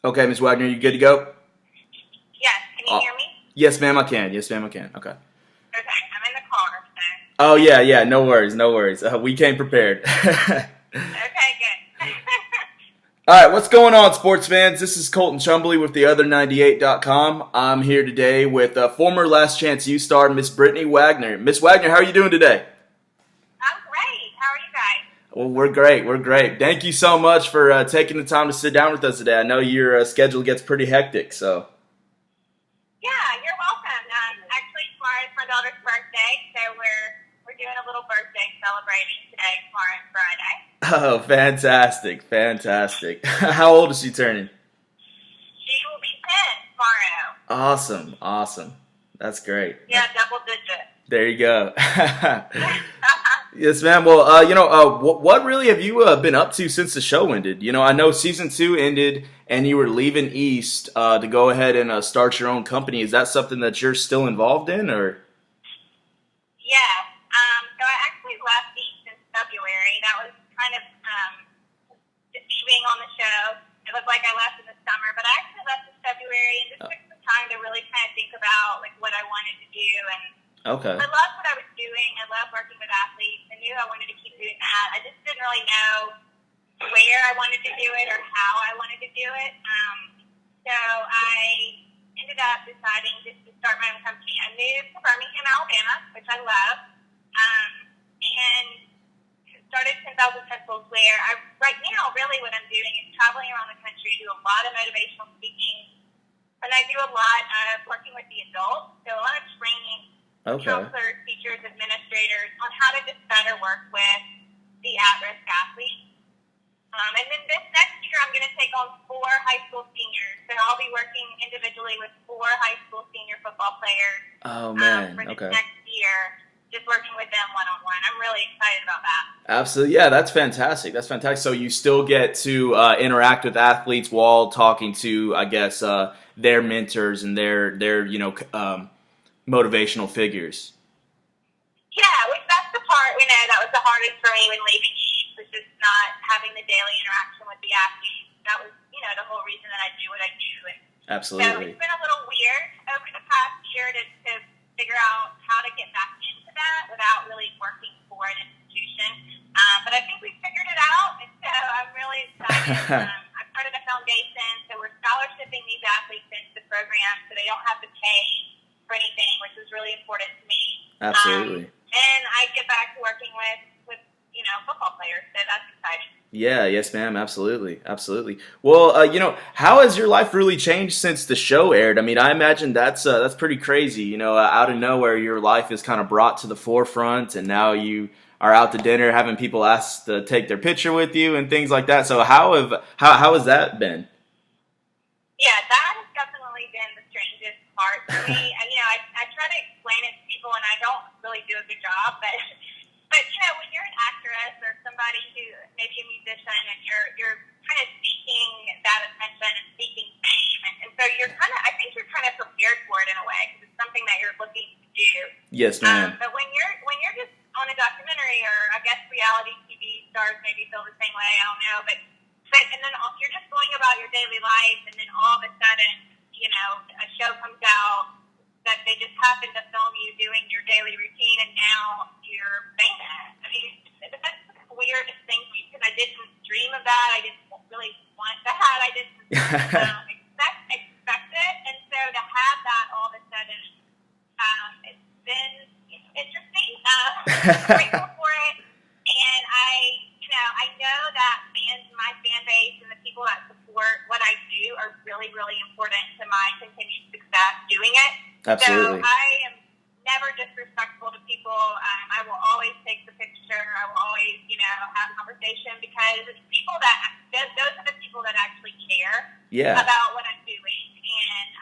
Okay, Ms. Wagner, you good to go? Yes, can you Oh, hear me? yes, ma'am, I can. Yes, ma'am, I can. Okay. Okay, I'm in the car, so. Oh, yeah, yeah, no worries, no worries. We came prepared. Okay, good. All right, what's going on, sports fans? This is Colton Chumbley with the other98.com. I'm here today with former Last Chance U star, Miss Brittany Wagner. Miss Wagner, how are you doing today? I'm great. How are you guys? Well, we're great. We're great. Thank you so much for taking the time to sit down with us today. I know your schedule gets pretty hectic, so. Yeah, you're welcome. Actually, tomorrow is my daughter's birthday, so we're doing a little birthday celebrating today, tomorrow and Friday. Oh, fantastic, fantastic. How old is she turning? She will be 10 tomorrow. Awesome, awesome. That's great. Yeah, double digit. There you go. Yes, ma'am. Well, what really have you been up to since the show ended? I know season 2 ended, and you were leaving East to go ahead and start your own company. Is that something that you're still involved in, or? Yes. So I actually left East in February. That was kind of deceiving on the show. It looked like I left in the summer, but I actually left in February and just took some time to really kind of think about like what I wanted to do. And Okay. I loved what I was doing. I loved working with athletes. I knew I wanted to keep doing that. I just didn't really know where I wanted to do it or how I wanted to do it. So I ended up deciding just to start my own company. I moved to Birmingham, Alabama, which I love, and started 10,000 Pencils, where right now, really what I'm doing is traveling around the country, do a lot of motivational speaking, and I do a lot of working with the adults, so a lot of training, counselors, teachers, administrators, on how to just better work with the at-risk athletes. And then this next year, I'm going to take on 4 high school seniors. So I'll be working individually with 4 high school senior football players Oh, man. for this Okay. next year, just working with them one-on-one. I'm really excited about that. Absolutely. Yeah, that's fantastic. That's fantastic. So you still get to interact with athletes while talking to, I guess, their mentors and their motivational figures. Yeah, which that's the part, that was the hardest for me when leaving East, was just not having the daily interaction with the athletes. That was, the whole reason that I do what I do. And so Absolutely. it's been a little weird over the past year to figure out how to get back into that without really working for an institution. But I think we figured it out, and so I'm really excited. I started a foundation, so we're scholarshiping these athletes into the program so they don't have to pay for anything, which is really important to me. Absolutely. And I get back to working with football players, so that's exciting. Yeah, yes, ma'am. Absolutely. Absolutely. Well, how has your life really changed since the show aired? I mean, I imagine that's pretty crazy. Out of nowhere, your life is kind of brought to the forefront, and now you are out to dinner having people ask to take their picture with you and things like that. So how has that been? Yeah, that has definitely been the strangest part for me. I try to explain it to people, and I don't really do a good job, but when you're an actress or somebody who maybe a musician, and you're kind of seeking that attention and seeking fame, and so I think you're kind of prepared for it in a way because it's something that you're looking to do. Yes, ma'am. But when you're just on a documentary, or I guess reality TV stars maybe feel the same way. I don't know, but and then you're just going about your daily life, and then all of a sudden, a show comes out that they just happen to film you doing your daily routine, and now you're famous. I mean, that's the weirdest thing for me because I didn't dream of that. I didn't really want that. I didn't expect it, and so to have that all of a sudden, it's been interesting. I'm grateful for it, and I know that my fan base, and the people that support what I do are really, really important to my continued success doing it. Absolutely. So I am never disrespectful to people. I will always take the picture. I will always, have a conversation because it's people those are the people that actually care about what I'm doing. And,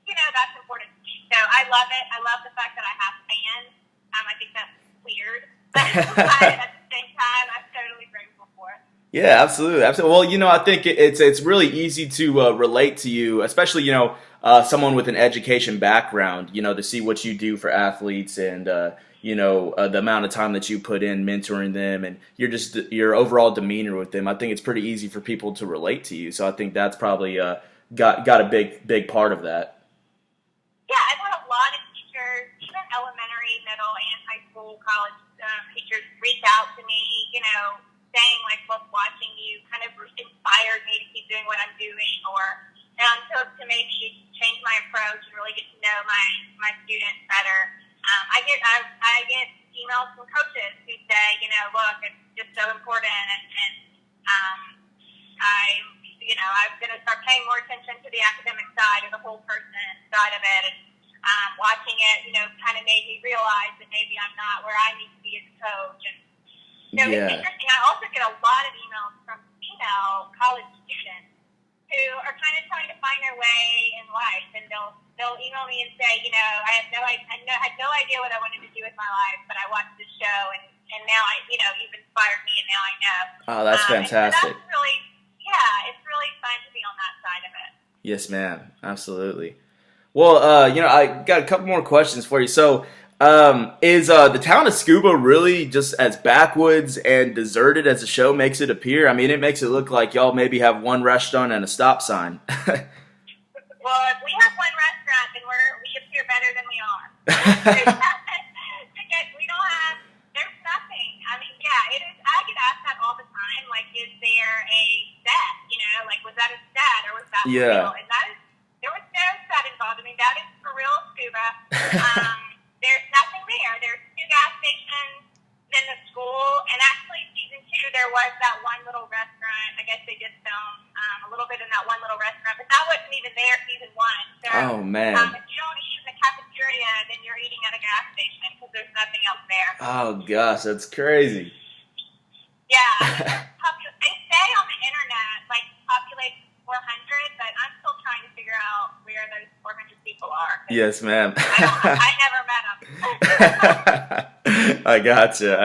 that's important to me. So I love it. I love the fact that I have fans. I think that's weird. But at the same time, I'm totally grateful for it. Yeah, absolutely, absolutely. Well, I think it's really easy to relate to you, especially someone with an education background. To see what you do for athletes and the amount of time that you put in mentoring them and your overall demeanor with them. I think it's pretty easy for people to relate to you. So I think that's probably got a big part of that. Yeah, I've had a lot of teachers, even elementary, middle, and high school, college teachers reach out to me, saying, like, look, watching you kind of inspired me to keep doing what I'm doing, or so to maybe change my approach and really get to know my students better. I get emails from coaches who say, look, it's just so important, and I'm going to start paying more attention to the academic side or the whole person side of it, and watching it, kind of made me realize that maybe I'm not where I need to be as a coach. And so It's interesting. I also get a lot of emails from female college students who are kind of trying to find their way in life, and they'll email me and say, I had no idea what I wanted to do with my life, but I watched this show, and now you've inspired me, and now I know. Oh, that's fantastic. So that's really, it's really fun to be on that side of it. Yes, ma'am. Absolutely. Well, I got a couple more questions for you. So, is the town of Scuba really just as backwoods and deserted as the show makes it appear? I mean, it makes it look like y'all maybe have one restaurant and a stop sign. Well, we have one restaurant, and we appear better than we are. Because we don't have, there's nothing. I mean, it is. I get asked that all the time. Like, is there a set? Like, was that a set or was that real? And there was no set involved. I mean, that is for real Scuba. There's nothing there. There's 2 gas stations, then the school, and actually season 2 there was that one little restaurant. I guess they did film a little bit in that one little restaurant, but that wasn't even there season 1. So, oh man! If you don't eat in the cafeteria, then you're eating at a gas station because there's nothing else there. Oh gosh, that's crazy. Yeah, they say on the internet like population 400, but I'm still trying to figure out where those 400 people are. Yes, ma'am. I never met them. I gotcha.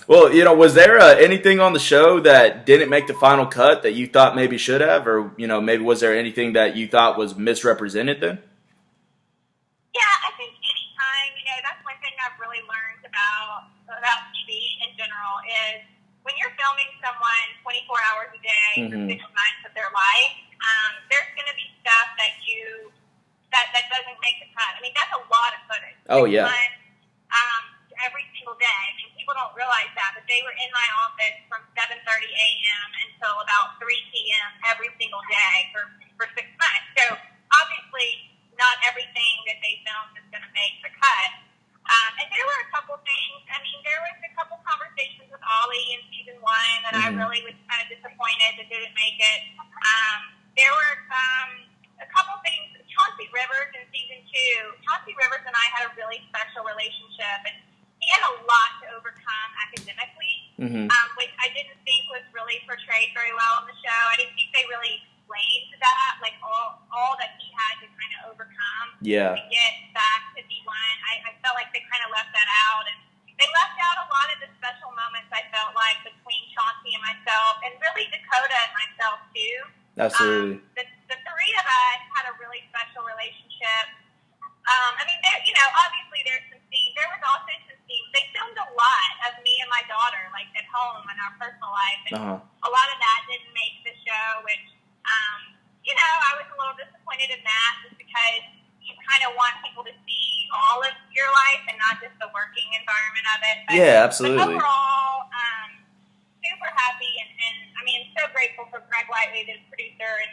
Well, was there anything on the show that didn't make the final cut that you thought maybe should have, or maybe was there anything that you thought was misrepresented then? Yeah, I think anytime, that's one thing I've really learned about TV in general is when you're filming someone 24 hours a day for 6 months of their life, there's going to be stuff that that doesn't make the cut. I mean, that's a lot of footage. Oh, yeah. Every single day. And people don't realize that, but they were in my office from 7:30 a.m. until about 3 p.m. every single day for 6 months. So, obviously, not everything that they filmed is going to make the cut. And there were a couple things. I mean, there was a couple conversations with Ollie in season 1 that I really was kind of disappointed that didn't make it. There were a couple things. Chauncey Rivers in season 2. Chauncey Rivers and I had a really special relationship, and he had a lot to overcome academically, which I didn't think was really portrayed very well on the show. I didn't think they really explained that, like all that he had to kind of overcome to get back to D1. I felt like they kind of left that out, and they left out a lot of the special moments, I felt like, between Chauncey and myself, and really Dakota and myself too. Absolutely. The 3 of us had a really special relationship. I mean, obviously there's some scenes. There was also some scenes. They filmed a lot of me and my daughter, like at home in our personal life, and a lot of that didn't make the show, which, I was a little disappointed in that, just because you kind of want people to see all of your life and not just the working environment of it. But, absolutely. But overall, super happy, and I mean, so grateful for Greg Whiteley, the producer, and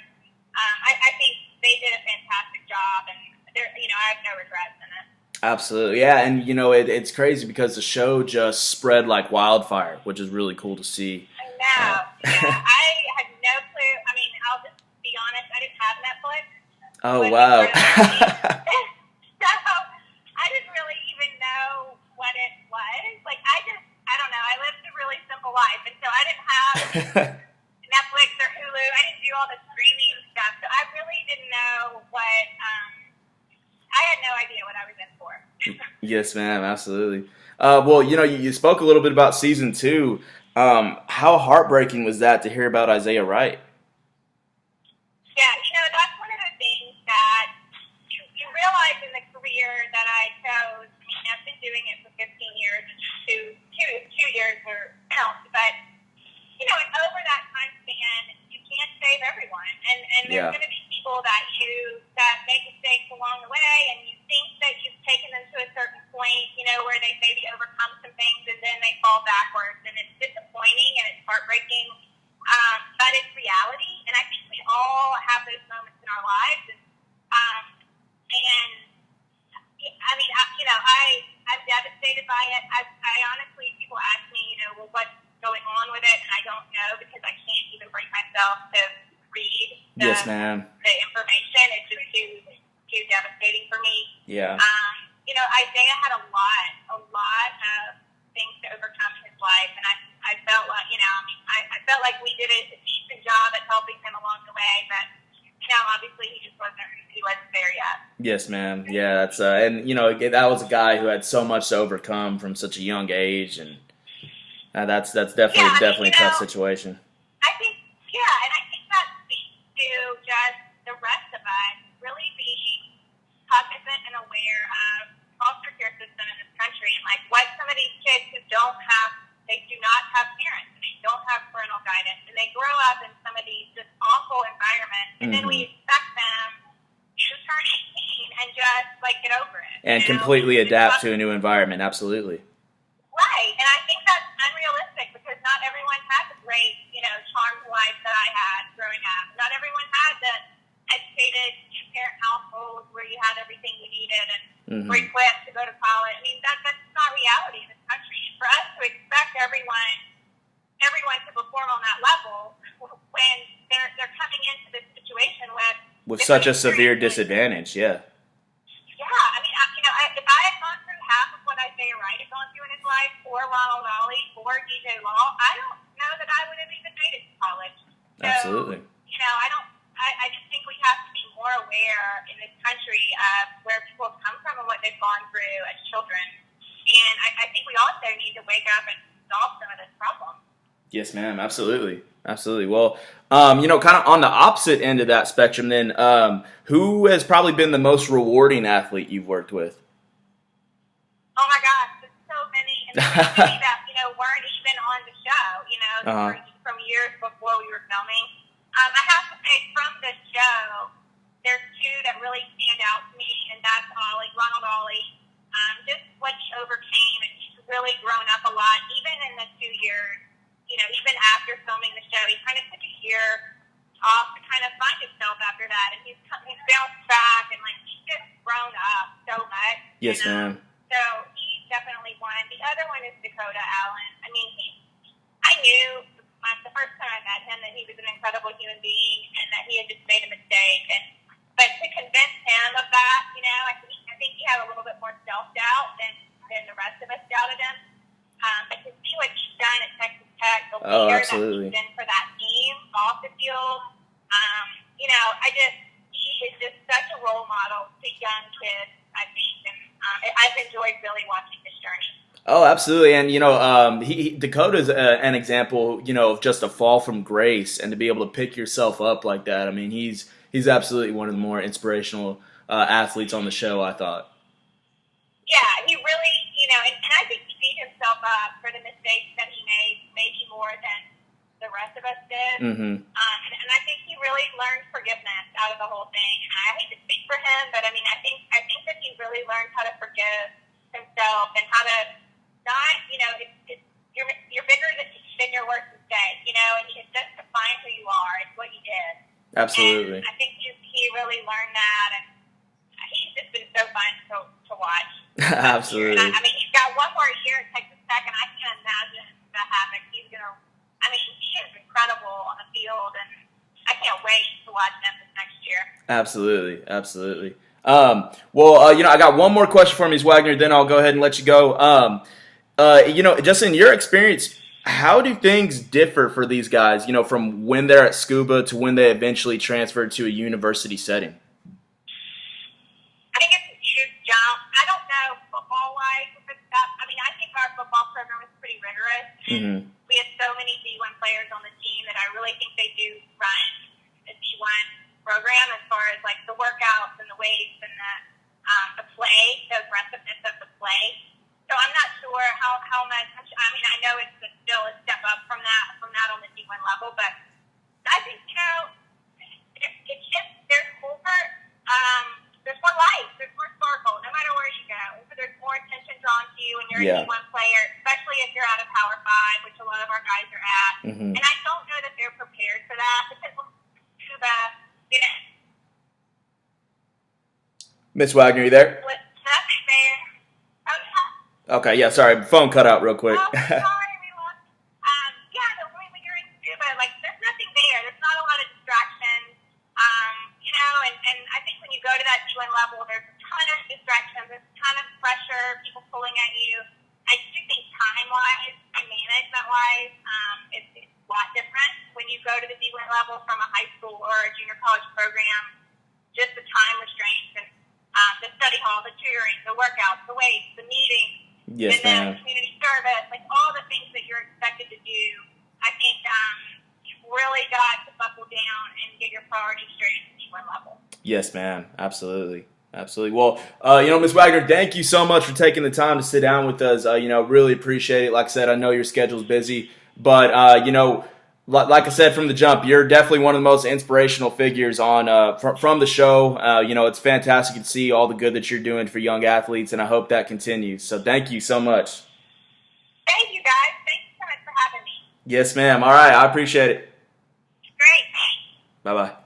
I think they did a fantastic job, and I have no regrets in it. Absolutely, yeah, and it's crazy because the show just spread like wildfire, which is really cool to see. I know. I had no clue. I mean, I'll just be honest, I didn't have Netflix. Oh, wow. So I didn't really even know what it was. Like, I don't know. I lived a really simple life, and so I didn't have Netflix or Hulu. I didn't do all the streaming stuff, so I really didn't know what. I had no idea what I was in for. Yes, ma'am. Absolutely. Well, you spoke a little bit about season 2. How heartbreaking was that to hear about Isaiah Wright? Yeah, that's one of the things that you realize in the career that I chose. I mean, I've been doing it for 15 years, and two years or else. But, over that time span, you can't save everyone. And there's going to be people that make mistakes along the way, and you think that you've taken them to a certain point, where they maybe overcome some things, and then they fall backwards, and it's disappointing and it's heartbreaking. But it's reality, and I think we all have those moments in our lives. I'm devastated by it. I honestly, people ask me, well, what's going on with it, and I don't know because I can't even bring myself to read the information. It's just too devastating for me. Yeah. Isaiah had a lot of things to overcome in his life, and I felt like, I felt like we did a decent job at helping him along the way, but obviously he wasn't there yet. Yes, ma'am. Yeah, that's and that was a guy who had so much to overcome from such a young age, and that's definitely a tough situation. I think, and I think that speaks to just the rest of us really being cognizant and aware of the foster care system in this country, and like what some of these kids who do not have parents, and they don't have parental guidance, and they grow up in some of these just awful environments, and then we expect them to turn 18 and just get over it. And completely adapt to a new environment, absolutely. Right, and I think that's unrealistic because not everyone has a great, charmed life that I had growing up. Not everyone had the educated two-parent household where you had everything you needed and were equipped to go to college. I mean, that's not reality in this country. For us to expect everyone to perform on that level when they're coming into this situation with such a severe disadvantage, yeah. Yeah, I mean, if I had gone through half of what Isaiah Wright had gone through in his life, or Ronald Ollie, or DJ Law, I don't know that I would have even made it to college. So, absolutely. I just think we have to be more aware in this country of where people have come from and what they've gone through as children. And I think we also need to wake up and solve some of this problem. Yes, ma'am. Absolutely. Absolutely. Well, kind of on the opposite end of that spectrum then, who has probably been the most rewarding athlete you've worked with? Oh, my gosh. There's so many. And there's so many that, weren't even on the show, from years before we were filming. I have to say, from the show, there's two that really stand out to me, and that's Ronald Ollie. Just what he overcame, and he's really grown up a lot, even in the 2 years. Even after filming the show, he kind of took a year off to kind of find himself after that, and he's bounced back, and he's just grown up so much. Yes, ma'am. So he's definitely one. The other one is Dakota Allen. I mean, I knew the first time I met him that he was an incredible human being and that he had just made a mistake. But to convince him of that, I think he had a little bit more self-doubt than the rest of us doubted him. But to see what he's done at Texas Tech, the leader that he's been for that team off the field, he is just such a role model to young kids, I think. And I've enjoyed really watching his journey. Oh, absolutely. And, Dakota's an example, of just a fall from grace, and to be able to pick yourself up like that. I mean, he's absolutely one of the more inspirational athletes on the show, I thought. Yeah, he really, and I think he beat himself up for the mistakes that he made, maybe more than the rest of us did. Mm-hmm. And I think he really learned forgiveness out of the whole thing. And I hate to speak for him, but I think that he really learned how to forgive himself and how to not, you're bigger than your worst mistake, and it's just to find who you are. It's what you did. Absolutely. And I think he really learned that, and he's just been so fun to watch. Absolutely. And he's got one more year at Texas Tech, and I can't imagine the havoc he's going to. He is incredible on the field, and I can't wait to watch him this next year. Absolutely. Absolutely. I got one more question for Ms. Wagner, then I'll go ahead and let you go. Just in your experience, how do things differ for these guys, from when they're at scuba to when they eventually transfer to a university setting? I think it's a huge jump. I don't know football-wise if it's up. I think our football program is pretty rigorous. Mm-hmm. We have so many D1 players on the team that I really think they do run a D1 program as far as the workouts and the weights and the play, the aggressiveness of the play. So I'm not sure how much. I mean, I know it's still a step up from that on the D1 level, but I think it's just there's more. There's more life. There's more sparkle. No matter where you go, there's more attention drawn to you when you're a D1 player, especially if you're at a Power 5, which a lot of our guys are at. Mm-hmm. And I don't know that they're prepared for that because Cuba, you know. Miss Wagner, you there? What's up there? Okay, yeah, sorry, phone cut out real quick. Oh, sorry, we lost. Yeah, the way when you're in Cuba, like there's nothing there. There's not a lot of distractions. You know, and I think when you go to that D1 level, there's a ton of distractions. There's a ton of pressure, people pulling at you. I do think time-wise and management-wise, it's a lot different when you go to the D1 level from a high school or a junior college program. Just the time restraints and the study hall, the tutoring, the workouts, the weights, the meetings, yes, and then community service, like all the things that you're expected to do. I think you've really got to buckle down and get your priorities straight at the D1 level. Yes, ma'am. Absolutely. Absolutely. Well, Ms. Wagner, thank you so much for taking the time to sit down with us. Really appreciate it. Like I said, I know your schedule's busy, but, like I said from the jump, you're definitely one of the most inspirational figures on from the show. It's fantastic to see all the good that you're doing for young athletes, and I hope that continues. So thank you so much. Thank you, guys. Thank you so much for having me. Yes, ma'am. All right. I appreciate it. Great. Bye-bye.